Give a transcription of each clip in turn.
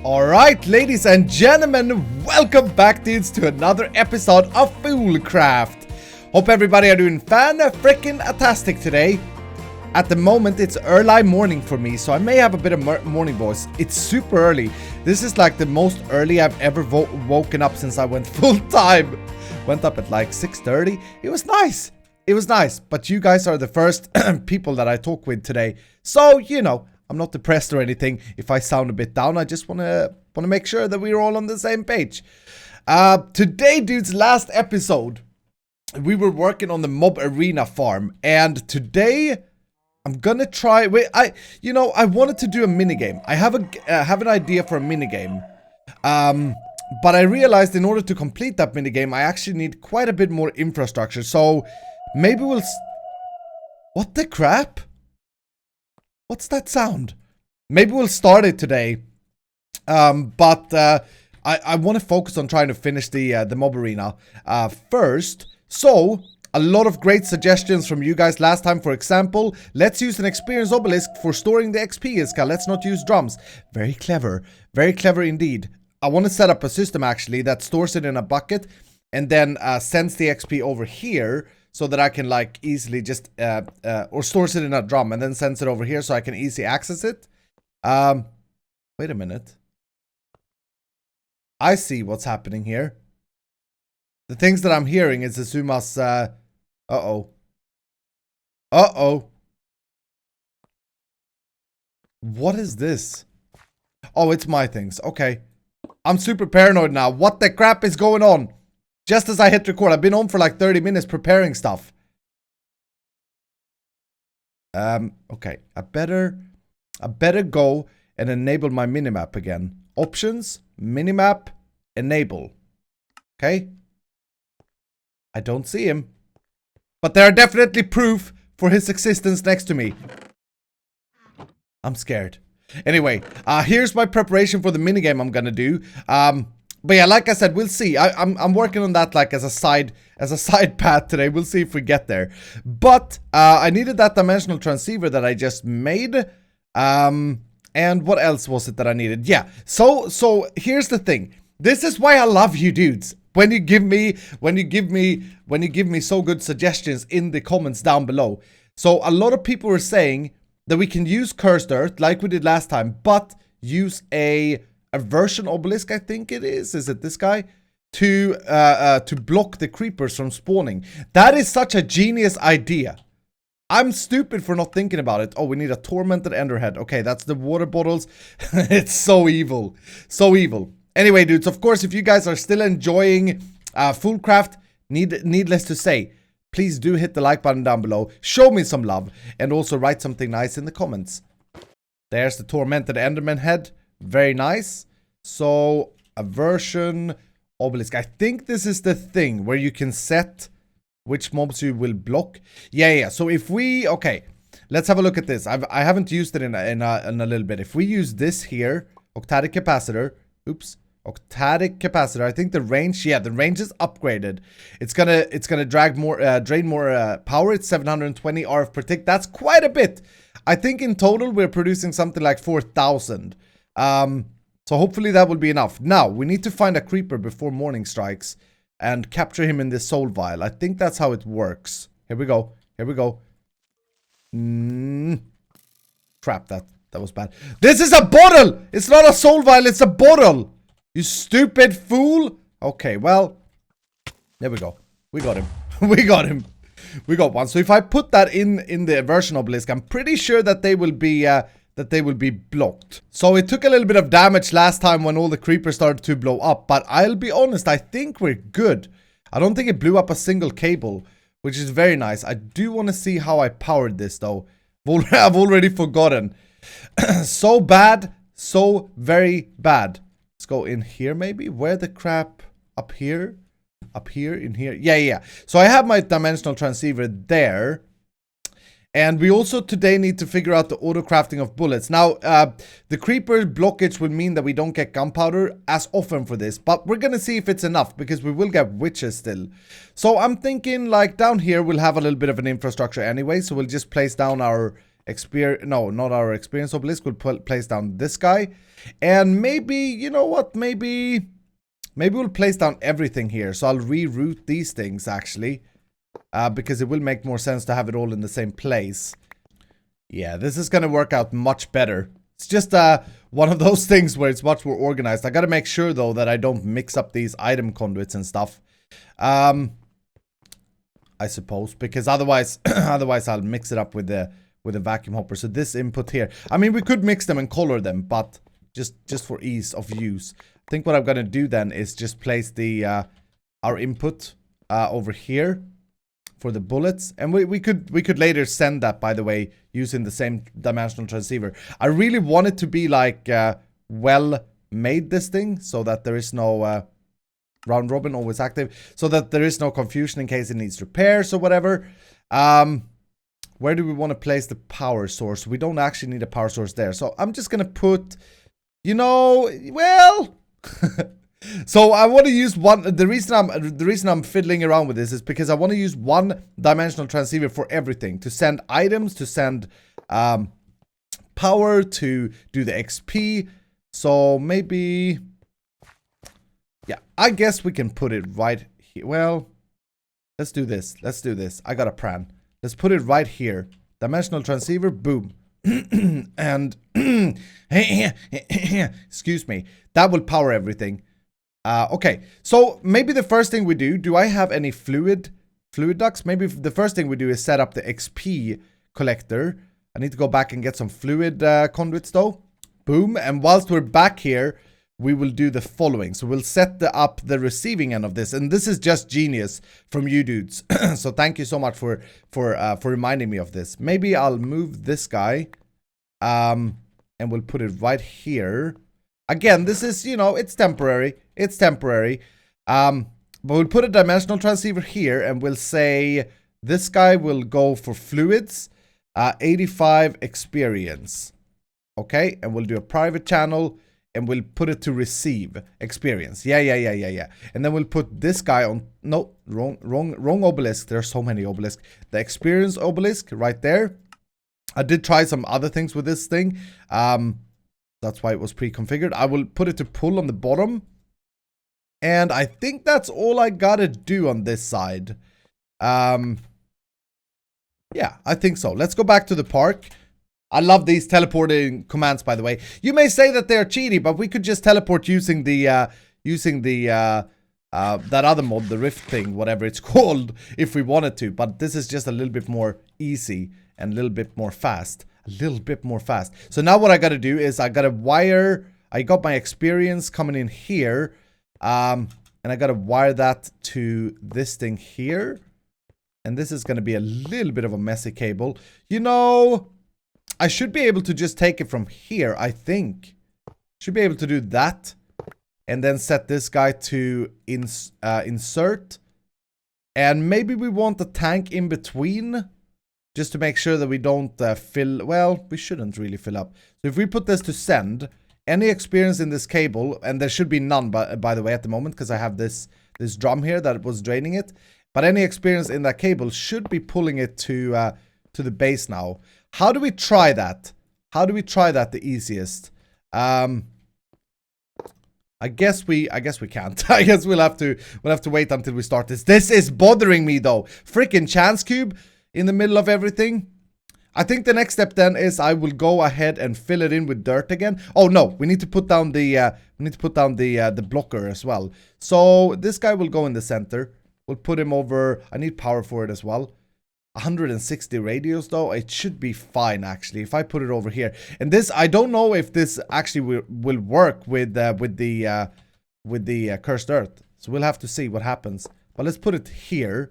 Alright, ladies and gentlemen, welcome back, dudes, to another episode of FoolCraft. Hope everybody are doing freakin-tastic today. At the moment, it's early morning for me, so I may have a bit of morning voice. It's super early. This is like the most early I've ever woken up since I went full time. Went up at like 6:30. It was nice. It was nice, but you guys are the first people that I talk with today. So, you know, I'm not depressed or anything. If I sound a bit down, I just want to make sure that we're all on the same page. Today, dudes, last episode, we were working on the mob arena farm, and today I'm gonna try. Wait, I wanted to do a minigame. I have an idea for a minigame. But I realized in order to complete that minigame, I actually need quite a bit more infrastructure. So maybe we'll. What the crap? What's that sound? Maybe we'll start it today. But I want to focus on trying to finish the mob arena first. So a lot of great suggestions from you guys last time. For example, let's use an experience obelisk for storing the XP, Iska. Let's not use drums. Very clever indeed. I want to set up a system actually that stores it in a bucket and then sends the XP over here, so that I can like easily just or stores it in a drum and then sends it over here so I can easily access it. Wait a minute. I see what's happening here. The things that I'm hearing is Azuma's What is this? Oh, it's my things. Okay. I'm super paranoid now. What the crap is going on? Just as I hit record, I've been on for like 30 minutes preparing stuff. Okay. I better go and enable my minimap again. Options, minimap, enable. Okay. I don't see him. But there are definitely proof for his existence next to me. I'm scared. Anyway, here's my preparation for the minigame I'm gonna do. But yeah, like I said, we'll see. I'm working on that like as a side path today. We'll see if we get there. But I needed that dimensional transceiver that I just made. And what else was it that I needed? Yeah. So here's the thing. This is why I love you dudes. When you give me so good suggestions in the comments down below. So a lot of people were saying that we can use cursed earth like we did last time, but use a version obelisk, I think it is. Is it this guy? To block the creepers from spawning. That is such a genius idea. I'm stupid for not thinking about it. Oh, we need a tormented enderhead. Okay, that's the water bottles. It's so evil. So evil. Anyway, dudes, of course, if you guys are still enjoying FoolCraft, needless to say, please do hit the like button down below. Show me some love. And also write something nice in the comments. There's the tormented enderman head. Very nice. So, a version obelisk. I think this is the thing where you can set which mobs you will block. Yeah. So if we... Okay, let's have a look at this. I haven't used it in a little bit. If we use this here, octadic capacitor. Oops. Octadic capacitor. I think the range... Yeah, the range is upgraded. It's gonna drag more... drain more power. It's 720 RF per tick. That's quite a bit. I think in total we're producing something like 4,000. So hopefully that will be enough. Now, we need to find a creeper before morning strikes and capture him in this soul vial. I think that's how it works. Here we go. Crap, that was bad. This is a bottle! It's not a soul vial, it's a bottle! You stupid fool! Okay, well, there we go. We got him. We got one. So if I put that in the version obelisk, I'm pretty sure that they will be blocked. So it took a little bit of damage last time when all the creepers started to blow up, but I'll be honest, I think we're good. I don't think it blew up a single cable, which is very nice. I do want to see how I powered this though. I've already forgotten. So bad, so very bad. Let's go in here maybe. Where the crap? Up here? Up here? In here? Yeah. So I have my dimensional transceiver there. And we also today need to figure out the auto crafting of bullets. Now, the creeper blockage will mean that we don't get gunpowder as often for this. But we're gonna see if it's enough, because we will get witches still. So I'm thinking like down here we'll have a little bit of an infrastructure anyway. So we'll just place down our No, not our experience obelisk. We'll place down this guy. And maybe, you know what? Maybe we'll place down everything here. So I'll reroute these things, actually. Because it will make more sense to have it all in the same place. Yeah, this is gonna work out much better. It's just one of those things where it's much more organized. I gotta make sure, though, that I don't mix up these item conduits and stuff. I suppose, because otherwise I'll mix it up with the vacuum hopper. So this input here, I mean, we could mix them and color them, but just for ease of use, I think what I'm gonna do then is just place the our input over here for the bullets, and we could later send that, by the way, using the same dimensional transceiver. I really want it to be like well made, this thing, so that there is no round robin always active, so that there is no confusion in case it needs repairs or whatever. Where do we want to place the power source? We don't actually need a power source there, so I'm just gonna put, you know, well. So I want to use one. The reason I'm fiddling around with this is because I want to use one dimensional transceiver for everything, to send items, to send power, to do the XP. So maybe, yeah, I guess we can put it right here. Well, let's do this. Let's do this. I got a plan. Let's put it right here. Dimensional transceiver, boom. And excuse me, that will power everything. Okay, so maybe the first thing we do I have any fluid ducts? Maybe the first thing we do is set up the XP collector. I need to go back and get some fluid conduits, though. Boom. And whilst we're back here, we will do the following. So we'll set up the receiving end of this, and this is just genius from you dudes. So thank you so much for reminding me of this. Maybe I'll move this guy, and we'll put it right here. Again, this is, you know, it's temporary. It's temporary. But we'll put a dimensional transceiver here, and we'll say this guy will go for fluids, 85 experience. Okay, and we'll do a private channel, and we'll put it to receive experience. Yeah. And then we'll put this guy on, no, wrong obelisk. There are so many obelisks. The experience obelisk right there. I did try some other things with this thing. That's why it was pre-configured. I will put it to pull on the bottom. And I think that's all I gotta do on this side. Yeah, I think so. Let's go back to the park. I love these teleporting commands, by the way. You may say that they're cheaty, but we could just teleport using the that other mod, the Rift thing, whatever it's called, if we wanted to. But this is just a little bit more easy and a little bit more fast. A little bit more fast. So now what I gotta do is I gotta wire. I got my experience coming in here. And I gotta wire that to this thing here. And this is gonna be a little bit of a messy cable. You know, I should be able to just take it from here, I think. Should be able to do that. And then set this guy to insert. And maybe we want the tank in between. Just to make sure that we don't fill... Well, we shouldn't really fill up. So if we put this to send, any experience in this cable, and there should be none, by the way, at the moment, because I have this drum here that was draining it. But any experience in that cable should be pulling it to the base now. How do we try that? How do we try that the easiest? I guess we can't. I guess we'll have to wait until we start this. This is bothering me, though. Freaking chance cube in the middle of everything. I think the next step then is I will go ahead and fill it in with dirt again. Oh no, we need to put down the the blocker as well. So this guy will go in the center. We'll put him over. I need power for it as well. 160 radius though. It should be fine actually if I put it over here. And this, I don't know if this actually will work with the cursed earth. So we'll have to see what happens. But let's put it here.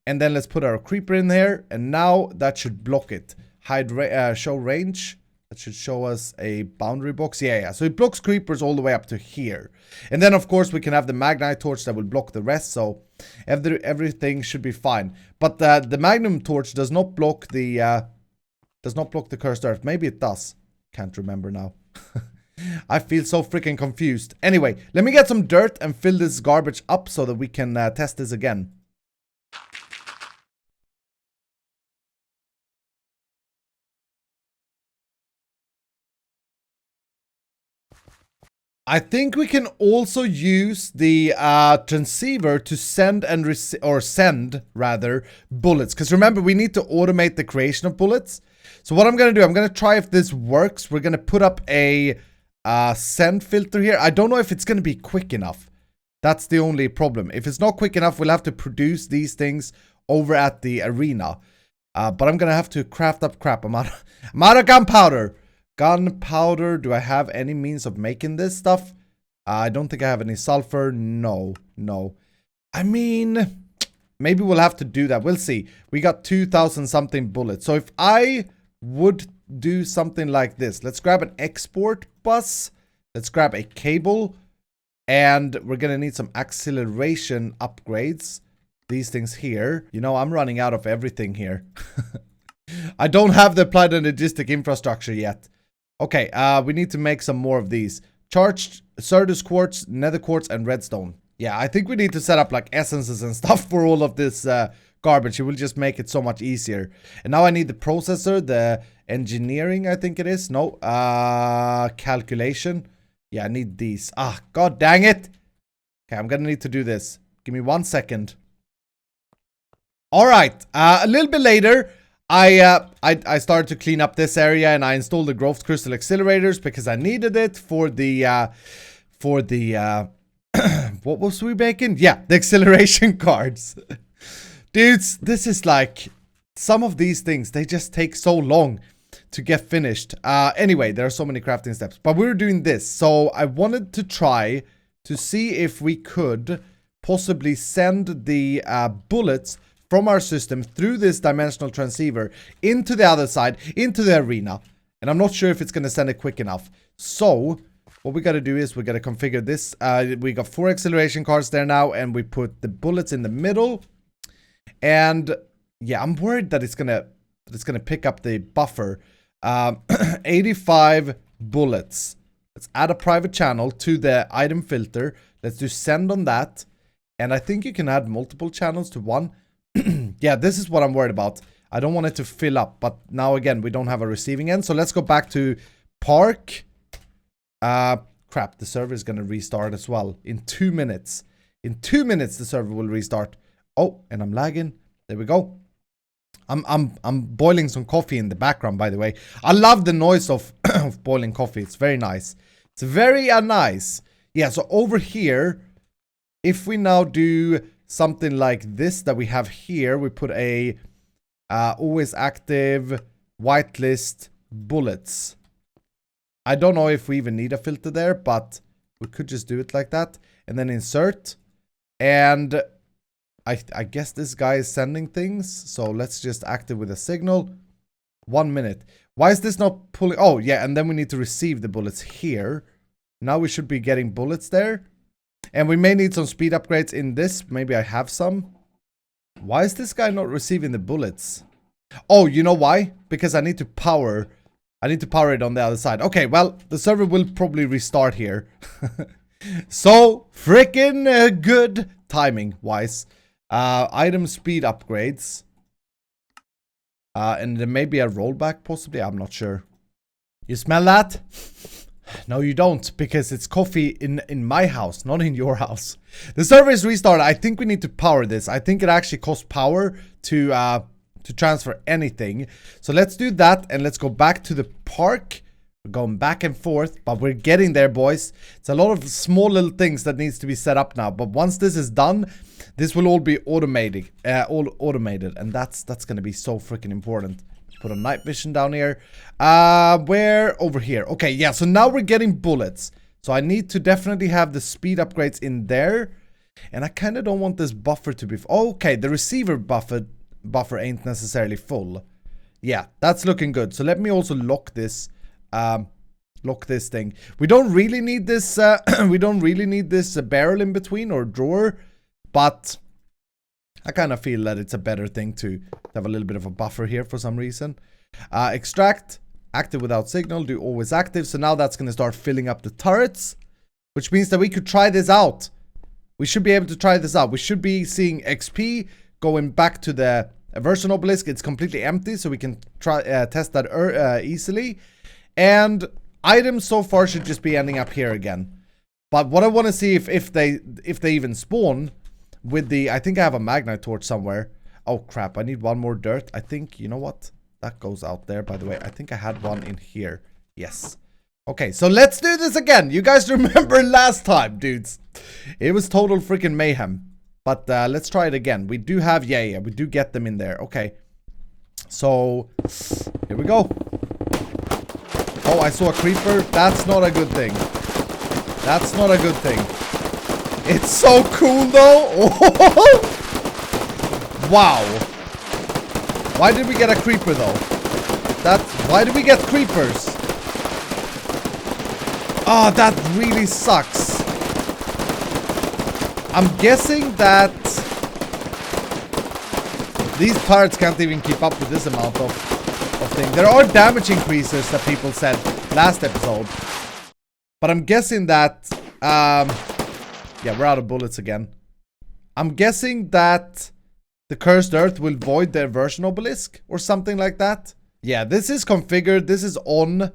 And then let's put our creeper in there. And now that should block it. Hide, show range. That should show us a boundary box. Yeah. So it blocks creepers all the way up to here. And then, of course, we can have the magnite torch that will block the rest. So everything should be fine. But the magnum torch does not block the cursed earth. Maybe it does. Can't remember now. I feel so freaking confused. Anyway, let me get some dirt and fill this garbage up so that we can test this again. I think we can also use the transceiver to send and send rather bullets. Because remember, we need to automate the creation of bullets. So what I'm going to do, I'm going to try if this works. We're going to put up a send filter here. I don't know if it's going to be quick enough. That's the only problem. If it's not quick enough, we'll have to produce these things over at the arena. But I'm going to have to craft up crap. I'm out of gunpowder. Gunpowder. Do I have any means of making this stuff? I don't think I have any sulfur. No. I mean, maybe we'll have to do that. We'll see. We got 2,000 something bullets. So if I would do something like this. Let's grab an export bus. Let's grab a cable. And we're going to need some acceleration upgrades. These things here. You know, I'm running out of everything here. I don't have the applied and logistic infrastructure yet. Okay, we need to make some more of these. Charged Sardus quartz, nether quartz, and redstone. Yeah, I think we need to set up like essences and stuff for all of this garbage. It will just make it so much easier. And now I need the processor, the engineering, I think it is. No, calculation. Yeah, I need these. Ah, god dang it. Okay, I'm gonna need to do this. Give me 1 second. Alright, a little bit later, I started to clean up this area and I installed the growth crystal accelerators because I needed it for the, what was we making? Yeah, the acceleration cards. Dudes, this is like, some of these things, they just take so long to get finished. Anyway, there are so many crafting steps, but we were doing this. So I wanted to try to see if we could possibly send the bullets from our system through this dimensional transceiver into the other side, into the arena. And I'm not sure if it's going to send it quick enough. So what we got to do is we got to configure this. We got 4 acceleration cards there now, and we put the bullets in the middle. And yeah, I'm worried that it's gonna pick up the buffer. 85 bullets. Let's add a private channel to the item filter. Let's do send on that. And I think you can add multiple channels to one. Yeah, this is what I'm worried about. I don't want it to fill up, but now again, we don't have a receiving end. So let's go back to park. Crap, the server is gonna restart as well in 2 minutes. In 2 minutes, the server will restart. Oh, and I'm lagging. There we go. I'm boiling some coffee in the background, by the way. I love the noise of, of boiling coffee. It's very nice. It's very nice. Yeah, so over here, if we now do something like this that we have here, we put a always active whitelist bullets. I don't know if we even need a filter there, but we could just do it like that. And then insert. And I guess this guy is sending things. So let's just active with a signal. 1 minute. Why is this not pulling? Oh, yeah. And then we need to receive the bullets here. Now we should be getting bullets there. And we may need some speed upgrades in this. Maybe I have some. Why is this guy not receiving the bullets? Oh, you know why? Because I need to power. I need to power it on the other side. Okay, well, the server will probably restart here. So, freaking good timing wise. Item speed upgrades. And there may be a rollback possibly. I'm not sure. You smell that? No, you don't, because it's coffee in my house, not in your house. The server is restarted. I think we need to power this. I think it actually costs power to transfer anything. So let's do that, and let's go back to the park. We're going back and forth, but we're getting there, boys. It's a lot of small little things that needs to be set up now. But once this is done, this will all be automated, and that's going to be so freaking important. Put a night vision down here. Where? Over here. Okay, yeah, so now we're getting bullets. So I need to definitely have the speed upgrades in there. And I kind of don't want this buffer to be... Okay, the receiver buffer ain't necessarily full. Yeah, that's looking good. So let me also lock this. Lock this thing. We don't really need this... we don't really need this barrel in between or drawer. But... I kind of feel that it's a better thing to have a little bit of a buffer here for some reason. Extract, active without signal, do always active. So now that's going to start filling up the turrets, which means that we could try this out. We should be able to try this out. We should be seeing XP going back to the version obelisk. It's completely empty, so we can try test that easily. And items so far should just be ending up here again. But what I want to see if they even spawn with the, I think I have a magnite torch somewhere. Oh crap, I need one more dirt. I think, you know what? That goes out there, by the way. I think I had one in here. Yes. Okay, so let's do this again. You guys remember last time, dudes. It was total freaking mayhem. But let's try it again. We do have, yeah, we do get them in there. Okay. So, here we go. Oh, I saw a creeper. That's not a good thing. That's not a good thing. It's so cool, though. Oh. Wow. Why did we get a creeper, though? Why did we get creepers? Oh, that really sucks. I'm guessing that these turrets can't even keep up with this amount of thing. There are damage increases that people said last episode. But I'm guessing that, yeah, we're out of bullets again. I'm guessing that the Cursed Earth will void their version obelisk or something like that. Yeah, this is configured. This is on.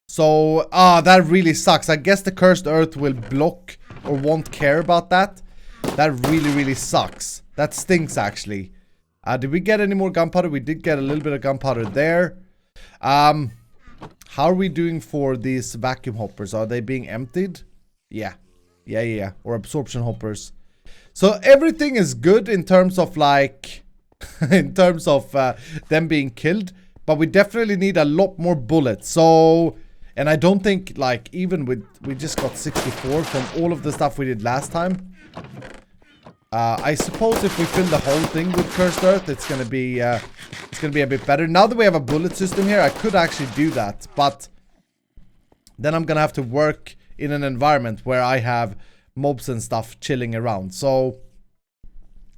So, that really sucks. I guess the Cursed Earth will block or won't care about that. That really, really sucks. That stinks, actually. Did we get any more gunpowder? We did get a little bit of gunpowder there. How are we doing for these vacuum hoppers? Are they being emptied? Yeah. Yeah. Or absorption hoppers. So everything is good in terms of like... in terms of them being killed. But we definitely need a lot more bullets. So... And I don't think, like, even with... We just got 64 from all of the stuff we did last time. I suppose if we fill the whole thing with Cursed Earth, it's gonna be a bit better. Now that we have a bullet system here, I could actually do that, but then I'm gonna have to work in an environment where I have mobs and stuff chilling around. So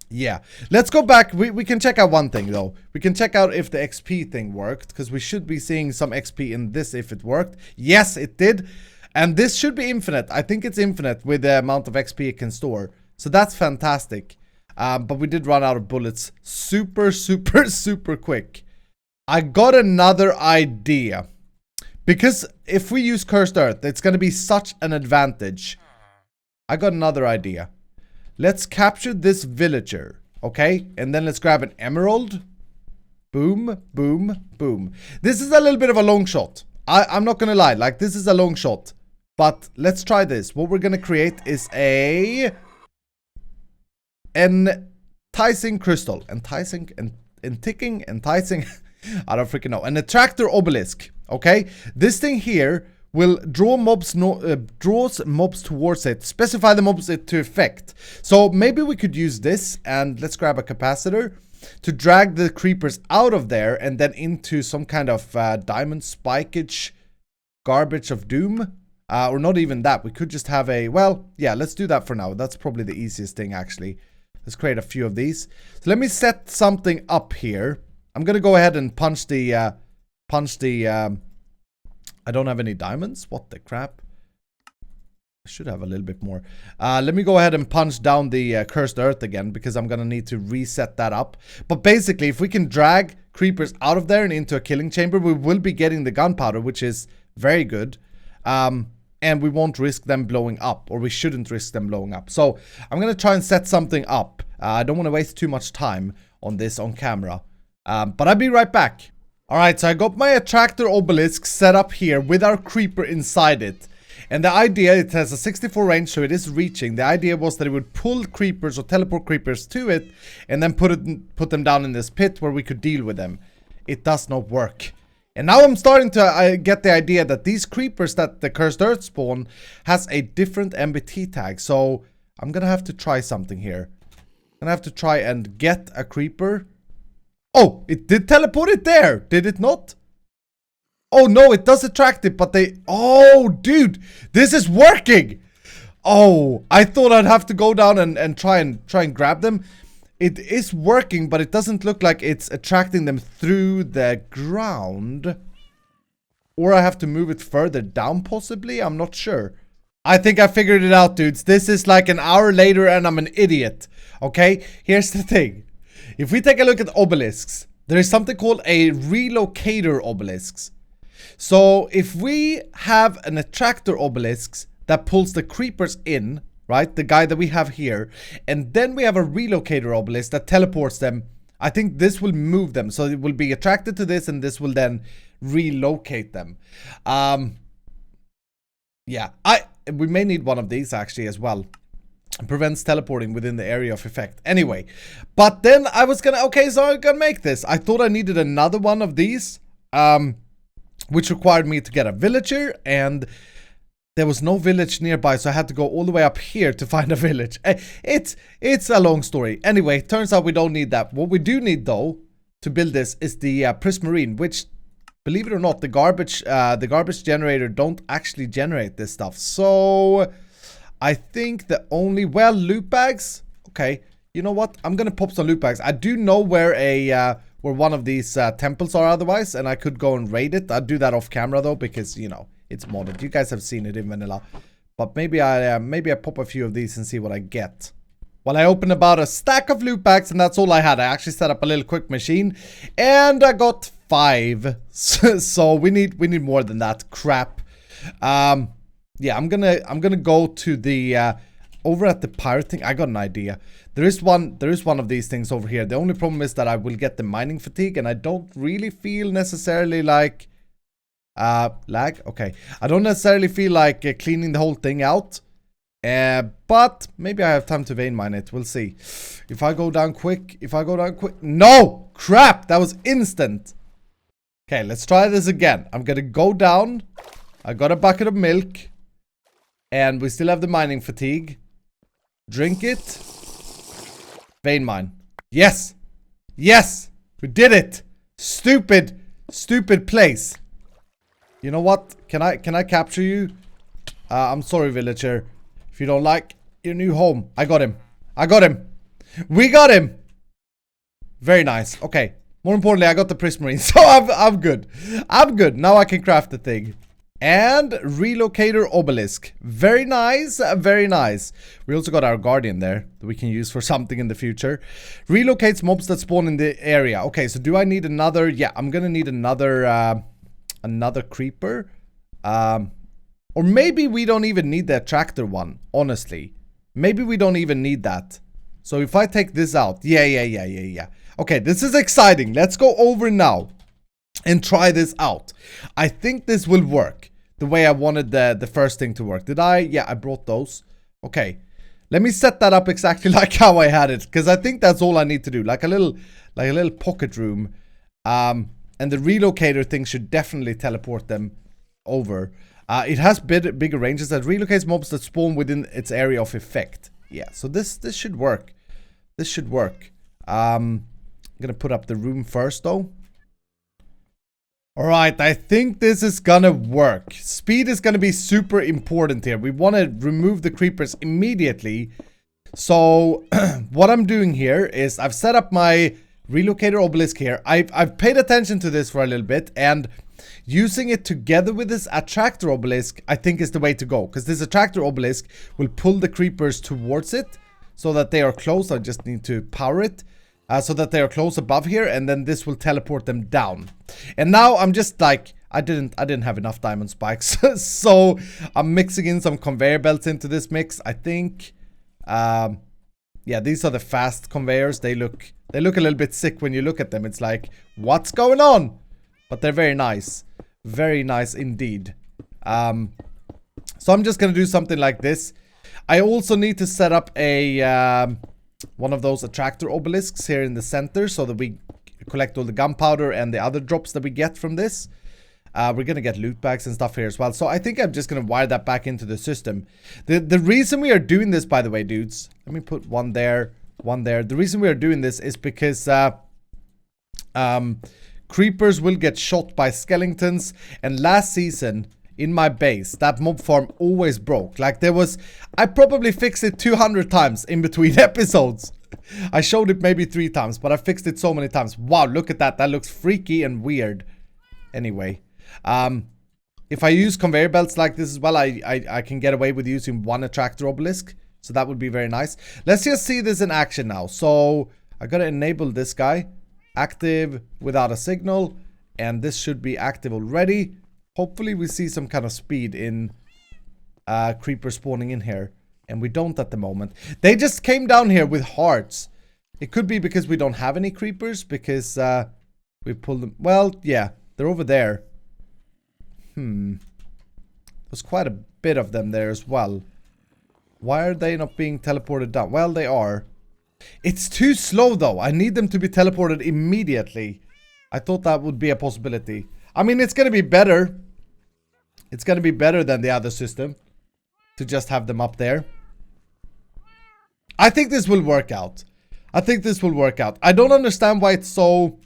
yeah, let's go back. We can check out one thing though. We can check out if the XP thing worked, because we should be seeing some XP in this if it worked. Yes, it did. And this should be infinite. I think it's infinite with the amount of XP it can store. So that's fantastic. But we did run out of bullets super quick. I got another idea. Because if we use Cursed Earth, it's going to be such an advantage. I got another idea. Let's capture this villager. Okay? And then let's grab an emerald. Boom, boom, boom. This is a little bit of a long shot. I'm not going to lie. Like, this is a long shot. But let's try this. What we're going to create is a... enticing crystal. Enticing. I don't freaking know. An attractor obelisk. Okay? This thing here will draw mobs, draws mobs towards it. Specify the mobs it to affect. So maybe we could use this, and let's grab a capacitor to drag the creepers out of there and then into some kind of diamond spikeage garbage of doom. Or not even that. We could just have a, well, yeah, let's do that for now. That's probably the easiest thing, actually. Let's create a few of these. So let me set something up here. I'm gonna go ahead and punch the, I don't have any diamonds. What the crap? I should have a little bit more. Let me go ahead and punch down the Cursed Earth again, because I'm gonna need to reset that up. But basically, if we can drag creepers out of there and into a killing chamber, we will be getting the gunpowder, which is very good. And we won't risk them blowing up, or we shouldn't risk them blowing up. So I'm gonna try and set something up. I don't want to waste too much time on this on camera. But I'll be right back. Alright, so I got my attractor obelisk set up here with our creeper inside it. And the idea, it has a 64 range, so it is reaching. The idea was that it would pull creepers or teleport creepers to it, and then put them down in this pit where we could deal with them. It does not work. And now I'm starting to get the idea that these creepers that the Cursed Earth spawn has a different MBT tag. So I'm gonna have to try something here. I'm gonna have to try and get a creeper. Oh, it did teleport it there, did it not? Oh no, it does attract it, but they... Oh, dude, this is working! Oh, I thought I'd have to go down and try and grab them. It is working, but it doesn't look like it's attracting them through the ground. Or I have to move it further down, possibly? I'm not sure. I think I figured it out, dudes. This is like an hour later and I'm an idiot. Okay? Here's the thing. If we take a look at obelisks, there is something called a relocator obelisks. So if we have an attractor obelisks that pulls the creepers in, right? The guy that we have here. And then we have a relocator obelisk that teleports them. I think this will move them. So it will be attracted to this, and this will then relocate them. Yeah, we may need one of these actually as well. It prevents teleporting within the area of effect. Anyway, but then I was gonna, okay, so I'm gonna make this. I thought I needed another one of these, which required me to get a villager, and there was no village nearby, so I had to go all the way up here to find a village. It's a long story. Anyway, turns out we don't need that. What we do need though to build this is the prismarine, which, believe it or not, the garbage generator don't actually generate this stuff. So I think the only, well, loot bags. Okay, you know what? I'm gonna pop some loot bags. I do know where where one of these temples are otherwise, and I could go and raid it. I'd do that off camera though, because you know it's modded. You guys have seen it in vanilla, but maybe I pop a few of these and see what I get. Well, I opened about a stack of loot bags, and that's all I had. I actually set up a little quick machine, and I got 5. So we need more than that crap. Yeah, I'm gonna go to the over at the pirate thing. I got an idea. There is one of these things over here. The only problem is that I will get the mining fatigue, and I don't really feel necessarily like lag. Okay, I don't necessarily feel like cleaning the whole thing out. But maybe I have time to vein mine it. We'll see. If I go down quick, no! Crap! That was instant! Okay, let's try this again. I'm gonna go down. I got a bucket of milk. And we still have the mining fatigue. Drink it. Vein mine. Yes! Yes! We did it! Stupid place. You know what? Can I capture you? I'm sorry, villager. If you don't like your new home. I got him. We got him. Very nice. Okay. More importantly, I got the prismarine, so I'm good. I'm good. Now I can craft the thing. And relocator obelisk. Very nice. Very nice. We also got our guardian there that we can use for something in the future. Relocates mobs that spawn in the area. Okay, so do I need another? Yeah, I'm gonna need another another creeper. Or maybe we don't even need the attractor one, honestly. Maybe we don't even need that. So if I take this out, yeah. Okay, this is exciting. Let's go over now and try this out. I think this will work the way I wanted the first thing to work. Did I? Yeah, I brought those. Okay, let me set that up exactly like how I had it, because I think that's all I need to do. Like a little pocket room. And the relocator thing should definitely teleport them over. It has bigger ranges that relocates mobs that spawn within its area of effect. Yeah, so this should work. This should work. I'm gonna put up the room first though. Alright, I think this is gonna work. Speed is gonna be super important here. We want to remove the creepers immediately. So what I'm doing here is I've set up my relocator obelisk here. I've paid attention to this for a little bit, and using it together with this attractor obelisk I think is the way to go, because this attractor obelisk will pull the creepers towards it so that they are close. I just need to power it so that they are close above here, and then this will teleport them down. And now I'm just like, I didn't have enough diamond spikes. So I'm mixing in some conveyor belts into this mix. I think yeah, these are the fast conveyors. They look a little bit sick when you look at them. It's like, what's going on? But they're very nice. Very nice indeed. So I'm just gonna do something like this. I also need to set up a one of those attractor obelisks here in the center, so that we collect all the gunpowder and the other drops that we get from this. We're gonna get loot bags and stuff here as well. So I think I'm just gonna wire that back into the system. The reason we are doing this, by the way, dudes, let me put one there, one there. The reason we are doing this is because creepers will get shot by skeletons, and last season in my base that mob farm always broke. Like, there was, I probably fixed it 200 times in between episodes. I showed it maybe 3 times, but I fixed it so many times. Wow, look at that. That looks freaky and weird. Anyway, if I use conveyor belts like this as well, I can get away with using one attractor obelisk, so that would be very nice. Let's just see this in action now. So I gotta enable this guy. Active without a signal, and this should be active already. Hopefully we see some kind of speed in creepers spawning in here. And we don't at the moment. They just came down here with hearts. It could be because we don't have any creepers. Because we pulled them. Well, yeah. They're over there. There's quite a bit of them there as well. Why are they not being teleported down? Well, they are. It's too slow though. I need them to be teleported immediately. I thought that would be a possibility. I mean, it's gonna be better. It's gonna be better than the other system. To just have them up there. I think this will work out. I think this will work out. I don't understand why it's so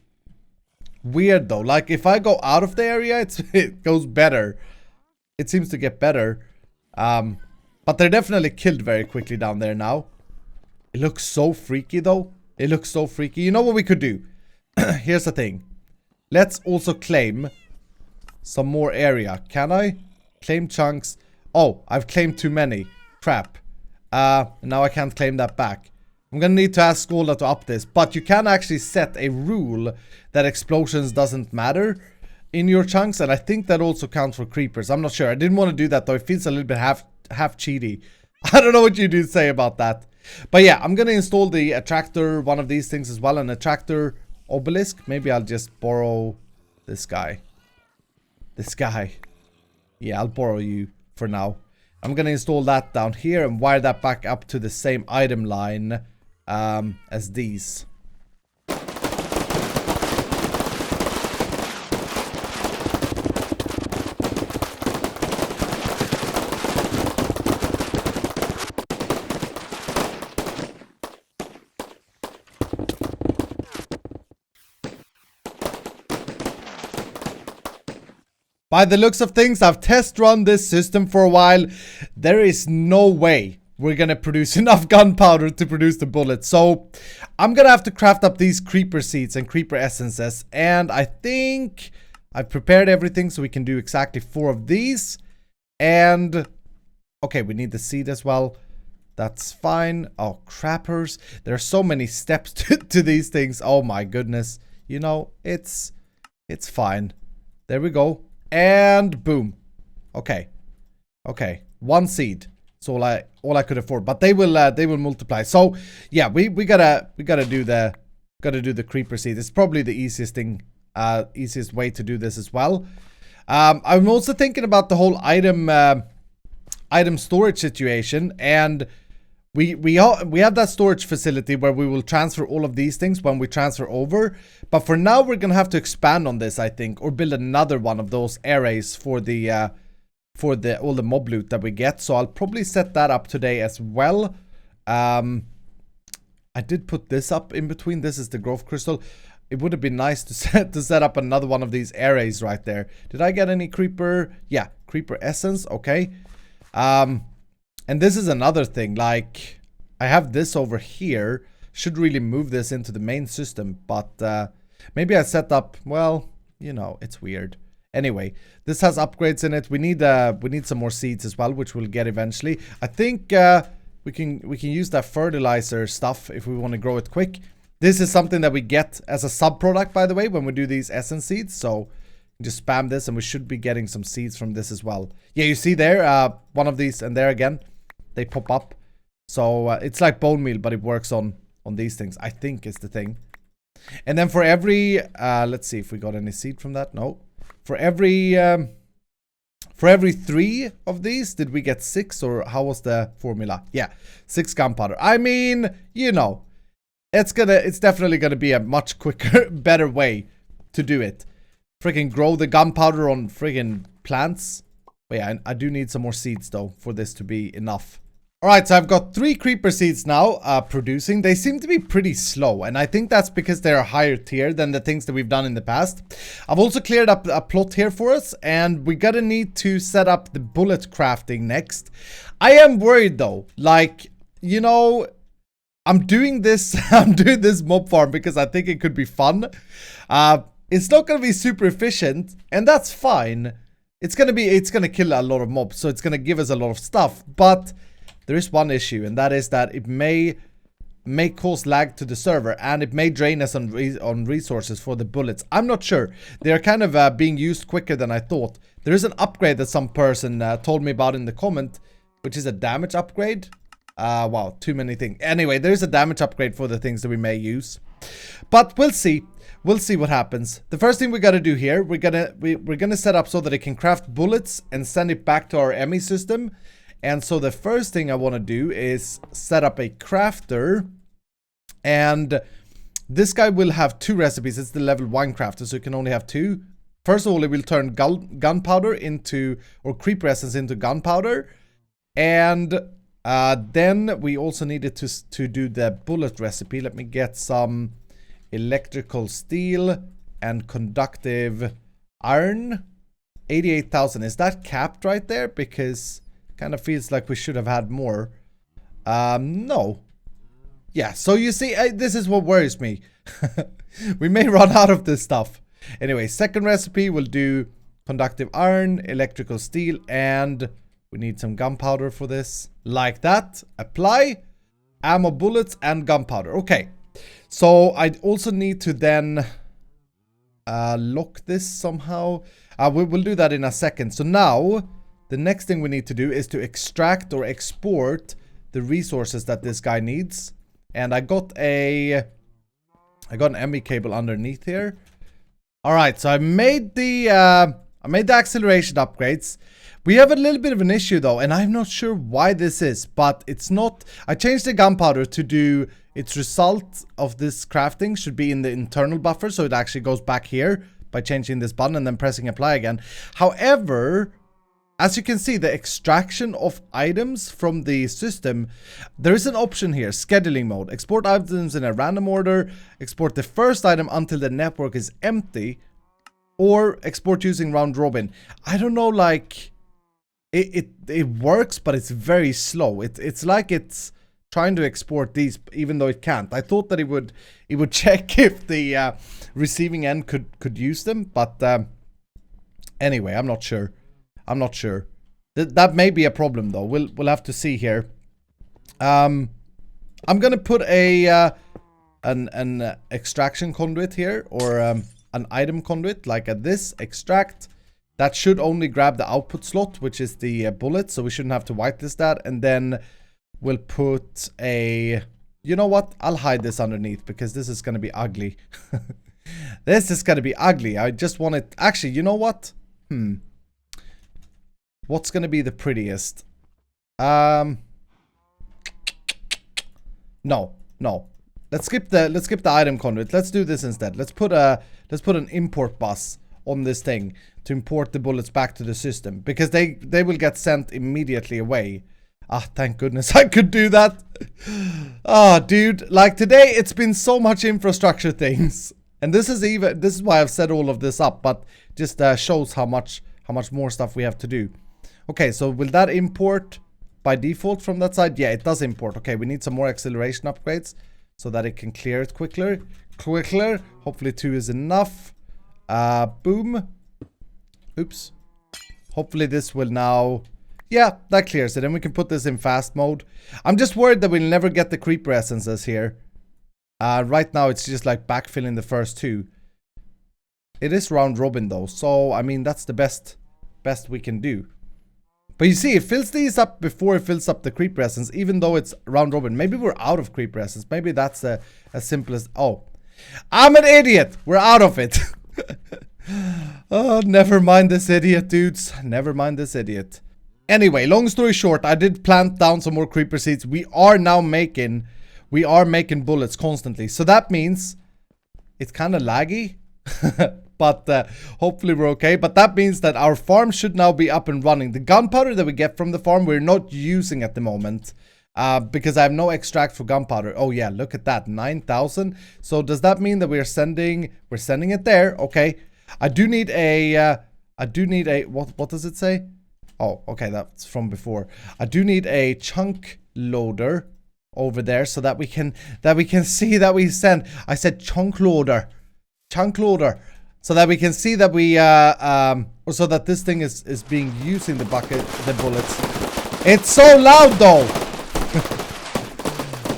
weird though. Like if I go out of the area, it goes better. It seems to get better. But they're definitely killed very quickly down there now. It looks so freaky though. It looks so freaky. You know what we could do? Here's the thing. Let's also claim some more area. Can I? Claim chunks. Oh, I've claimed too many. Crap. Now I can't claim that back. I'm gonna need to ask Scalda to up this. But you can actually set a rule that explosions doesn't matter in your chunks. And I think that also counts for creepers. I'm not sure. I didn't want to do that though. It feels a little bit half cheaty. I don't know what you do say about that. But yeah, I'm gonna install the attractor, one of these things as well. An attractor obelisk. Maybe I'll just borrow this guy. This guy. Yeah, I'll borrow you for now. I'm gonna install that down here and wire that back up to the same item line as these. By the looks of things, I've test run this system for a while. There is no way we're gonna produce enough gunpowder to produce the bullets. So I'm gonna have to craft up these creeper seeds and creeper essences. And I think I've prepared everything so we can do exactly 4 of these. And okay, we need the seed as well. That's fine. Oh, crappers. There are so many steps to these things. Oh my goodness. You know, it's fine. There we go. And boom. Okay. Okay. 1 seed. It's all I could afford. But they will multiply. So yeah, we gotta do the creeper seed. It's probably the easiest thing, easiest way to do this as well. I'm also thinking about the whole item storage situation, and we have that storage facility where we will transfer all of these things when we transfer over. But for now, we're gonna have to expand on this, I think, or build another one of those arrays for the all the mob loot that we get. So I'll probably set that up today as well. I did put this up in between. This is the growth crystal. It would have been nice to set up another one of these arrays right there. Did I get any creeper? Yeah, creeper essence. Okay. And this is another thing, like, I have this over here. Should really move this into the main system, but maybe I set up, well, you know, it's weird. Anyway, this has upgrades in it. We need some more seeds as well, which we'll get eventually. I think we can use that fertilizer stuff if we want to grow it quick. This is something that we get as a sub-product, by the way, when we do these essence seeds. So just spam this and we should be getting some seeds from this as well. Yeah, you see there, one of these, and there again. They pop up. So it's like bone meal, but it works on these things, I think is the thing. And then for every let's see if we got any seed from that. No. For every 3 of these, did we get 6, or how was the formula? Yeah, 6 gunpowder. I mean, you know, it's definitely gonna be a much quicker, better way to do it. Freaking grow the gunpowder on freaking plants. But yeah, I do need some more seeds though for this to be enough. Alright, so I've got 3 creeper seeds now producing. They seem to be pretty slow, and I think that's because they're a higher tier than the things that we've done in the past. I've also cleared up a plot here for us, and we gotta need to set up the bullet crafting next. I am worried though, like, you know, I'm doing this mob farm because I think it could be fun. It's not gonna be super efficient, and that's fine. It's gonna kill a lot of mobs, so it's gonna give us a lot of stuff, but there is one issue, and that is that it may cause lag to the server, and it may drain us on resources for the bullets. I'm not sure. They are kind of being used quicker than I thought. There is an upgrade that some person told me about in the comment which is a damage upgrade. Wow, too many things. Anyway, there's a damage upgrade for the things that we may use. But we'll see. We'll see what happens. The first thing we gotta do here, we're gonna set up so that it can craft bullets and send it back to our ME system. And so the first thing I want to do is set up a crafter. And this guy will have 2 recipes. It's the level 1 crafter, so it can only have 2. First of all, it will turn gunpowder into, or creeper essence into gunpowder. And then we also needed to do the bullet recipe. Let me get some electrical steel and conductive iron. 88,000. Is that capped right there? Because kind of feels like we should have had more. No. Yeah, so you see, this is what worries me. We may run out of this stuff. Anyway, second recipe will do conductive iron, electrical steel, and we need some gunpowder for this. Like that. Apply. Ammo, bullets, and gunpowder. Okay. So I also need to then lock this somehow. We'll do that in a second. So now the next thing we need to do is to extract or export the resources that this guy needs. And I got an ME cable underneath here. All right, so I made the acceleration upgrades. We have a little bit of an issue though, and I'm not sure why this is, but it's not. I changed the gunpowder to do its result of this crafting should be in the internal buffer, so it actually goes back here by changing this button and then pressing apply again. However, as you can see, the extraction of items from the system, there is an option here, scheduling mode. Export items in a random order, export the first item until the network is empty, or export using round robin. I don't know, like, it works, but it's very slow. It's like it's trying to export these, even though it can't. I thought that it would check if the receiving end could use them, but anyway, I'm not sure. I'm not sure. That may be a problem though. We'll have to see here. I'm gonna put an extraction conduit here, or an item conduit like this. Extract. That should only grab the output slot, which is the bullet, so we shouldn't have to whitelist that. And then we'll put a... You know what? I'll hide this underneath because this is gonna be ugly. This is gonna be ugly. I just want it... Actually, you know what? What's gonna be the prettiest? No. Let's skip the item conduit. Let's do this instead. Let's put an import bus on this thing to import the bullets back to the system, because they will get sent immediately away. Ah, thank goodness I could do that. Ah, dude, like today it's been so much infrastructure things, and this is why I've set all of this up, but just shows how much more stuff we have to do. Okay, so will that import by default from that side? Yeah, it does import. Okay, we need some more acceleration upgrades so that it can clear it quicker. Hopefully 2 is enough. Boom. Oops. Hopefully this will now... Yeah, that clears it. And we can put this in fast mode. I'm just worried that we'll never get the creeper essences here. Right now it's just like backfilling the first 2. It is round robin though. So, I mean, that's the best we can do. But you see, it fills these up before it fills up the creeper essence, even though it's round robin. Maybe we're out of creeper essence. Maybe that's as simple as... Oh, I'm an idiot. We're out of it. Oh, never mind this idiot, dudes. Never mind this idiot. Anyway, long story short, I did plant down some more creeper seeds. We are making bullets constantly. So that means it's kind of laggy. But hopefully we're okay. But that means that our farm should now be up and running. The gunpowder that we get from the farm, we're not using at the moment. Because I have no extract for gunpowder. Oh yeah, look at that, 9,000. So does that mean that we're sending it there? Okay. I do need a, what does it say? Oh, okay, that's from before. I do need a chunk loader over there so that we can see that we send. I said chunk loader. So that we can see that we, or so that this thing is being using the bullets. It's so loud though.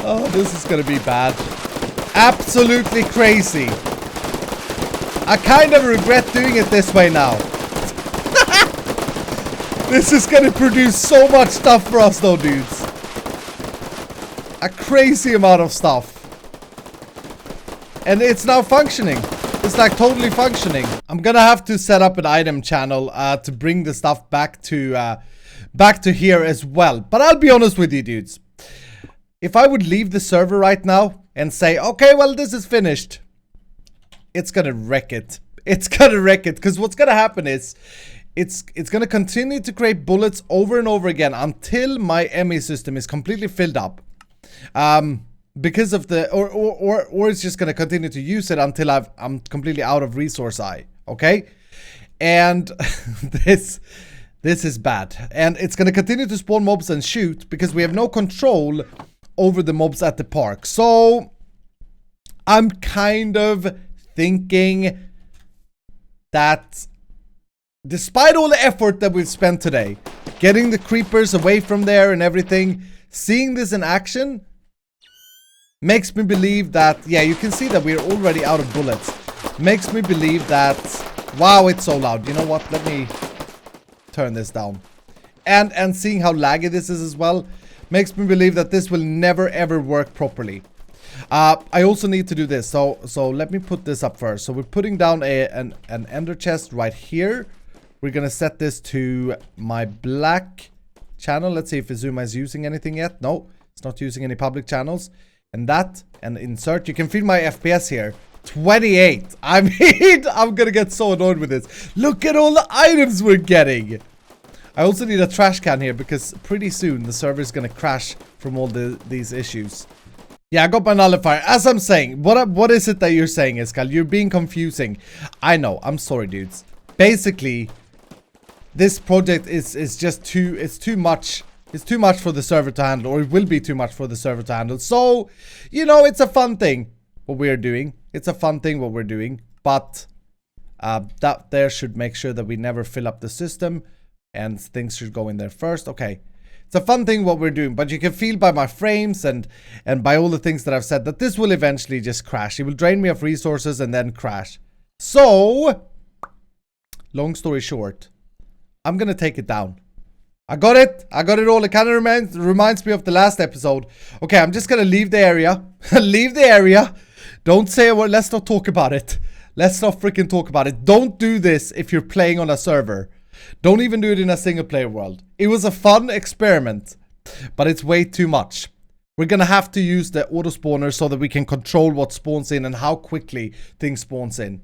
Oh, this is gonna be bad. Absolutely crazy. I kind of regret doing it this way now. This is gonna produce so much stuff for us though, dudes. A crazy amount of stuff. And it's now functioning. It's like totally functioning. I'm gonna have to set up an item channel to bring the stuff back to here as well. But I'll be honest with you, dudes. If I would leave the server right now and say, okay, well, this is finished, it's gonna wreck it. It's gonna wreck it, because what's gonna happen is it's gonna continue to create bullets over and over again until my ME system is completely filled up. Because of the or it's just gonna continue to use it until I'm completely out of resource eye. Okay, and this is bad, and it's gonna continue to spawn mobs and shoot because we have no control over the mobs at the park. So I'm kind of thinking that despite all the effort that we've spent today, getting the creepers away from there and everything, seeing this in action makes me believe that, yeah, you can see that we're already out of bullets. Makes me believe that, wow, it's so loud. You know what? Let me turn this down. And seeing how laggy this is as well, makes me believe that this will never ever work properly. I also need to do this. So let me put this up first. So we're putting down an ender chest right here. We're gonna set this to my black channel. Let's see if Izuma is using anything yet. No, it's not using any public channels. And that, and insert. You can feel my FPS here. 28. I mean, I'm gonna get so annoyed with this. Look at all the items we're getting. I also need a trash can here because pretty soon the server is gonna crash from all these issues. Yeah, I got my nullifier. As I'm saying, what is it that you're saying, Iskal? You're being confusing. I know. I'm sorry, dudes. Basically, this project is just too much. It's too much for the server to handle, or it will be too much for the server to handle. So, you know, it's a fun thing what we're doing. It's a fun thing what we're doing, but that there should make sure that we never fill up the system, and things should go in there first. Okay, it's a fun thing what we're doing, but you can feel by my frames and by all the things that I've said that this will eventually just crash. It will drain me of resources and then crash. So, long story short, I'm gonna take it down. I got it all. It kind of reminds me of the last episode. Okay, I'm just gonna leave the area. Leave the area. Don't say a word. Let's not talk about it. Let's not freaking talk about it. Don't do this if you're playing on a server. Don't even do it in a single player world. It was a fun experiment, but it's way too much. We're gonna have to use the auto spawner so that we can control what spawns in and how quickly things spawns in.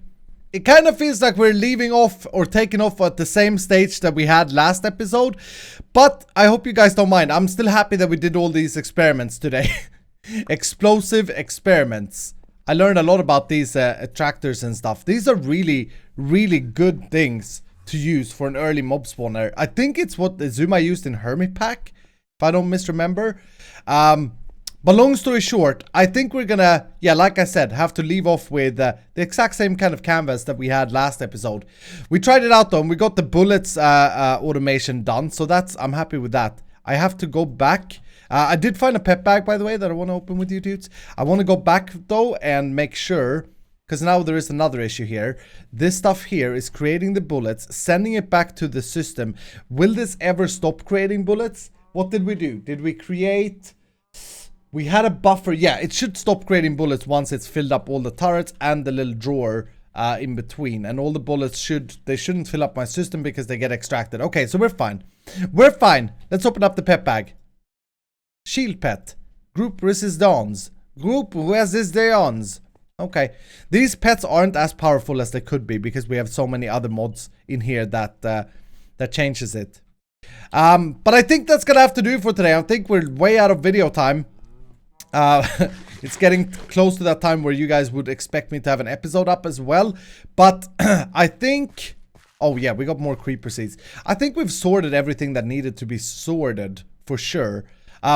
It kind of feels like we're leaving off or taking off at the same stage that we had last episode. But I hope you guys don't mind. I'm still happy that we did all these experiments today. Explosive experiments. I learned a lot about these attractors and stuff. These are really, really good things to use for an early mob spawner. I think it's what Izuma used in Hermitron, if I don't misremember. But long story short, I think we're gonna, yeah, like I said, have to leave off with the exact same kind of canvas that we had last episode. We tried it out though, and we got the bullets automation done, so I'm happy with that. I have to go back. I did find a pet bag, by the way, that I want to open with you dudes. I want to go back though and make sure, because now there is another issue here. This stuff here is creating the bullets, sending it back to the system. Will this ever stop creating bullets? What did we do? Did we create... We had a buffer. Yeah, it should stop creating bullets once it's filled up all the turrets and the little drawer in between. And all the bullets shouldn't fill up my system because they get extracted. Okay, so we're fine. We're fine. Let's open up the pet bag. Shield pet. Group resistance. Group resistance. Okay. These pets aren't as powerful as they could be because we have so many other mods in here that changes it. But I think that's gonna have to do for today. I think we're way out of video time. It's getting close to that time where you guys would expect me to have an episode up as well. But I think... Oh yeah, we got more creeper seeds. I think we've sorted everything that needed to be sorted for sure.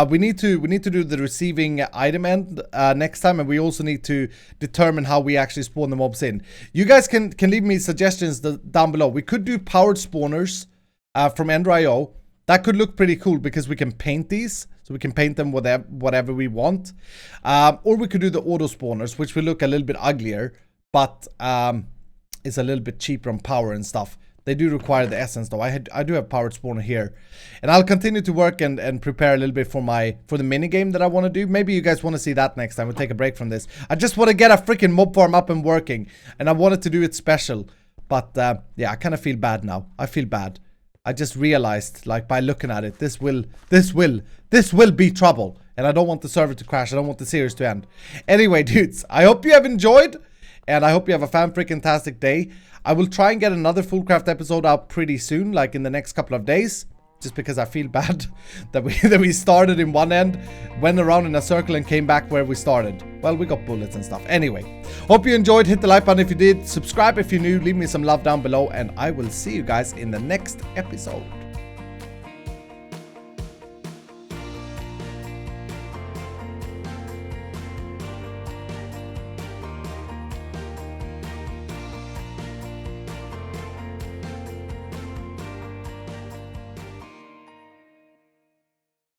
We need to do the receiving item end next time, and we also need to determine how we actually spawn the mobs in. You guys can leave me suggestions down below. We could do powered spawners from Ender.io. That could look pretty cool because we can paint these. So we can paint them whatever we want. Or we could do the auto spawners, which will look a little bit uglier, but it's a little bit cheaper on power and stuff. They do require the essence though. I do have powered spawner here. And I'll continue to work and prepare a little bit for the minigame that I want to do. Maybe you guys want to see that next time. We'll take a break from this. I just want to get a freaking mob farm up and working. And I wanted to do it special. But yeah, I kind of feel bad now. I feel bad. I just realized, like, by looking at it, this will be trouble. And I don't want the server to crash. I don't want the series to end. Anyway, dudes, I hope you have enjoyed. And I hope you have a fan-freaking-tastic day. I will try and get another FoolCraft episode out pretty soon, like in the next couple of days. Just because I feel bad that we started in one end, went around in a circle and came back where we started. Well, we got bullets and stuff. Anyway, hope you enjoyed. Hit the like button if you did. Subscribe if you're new. Leave me some love down below. And I will see you guys in the next episode.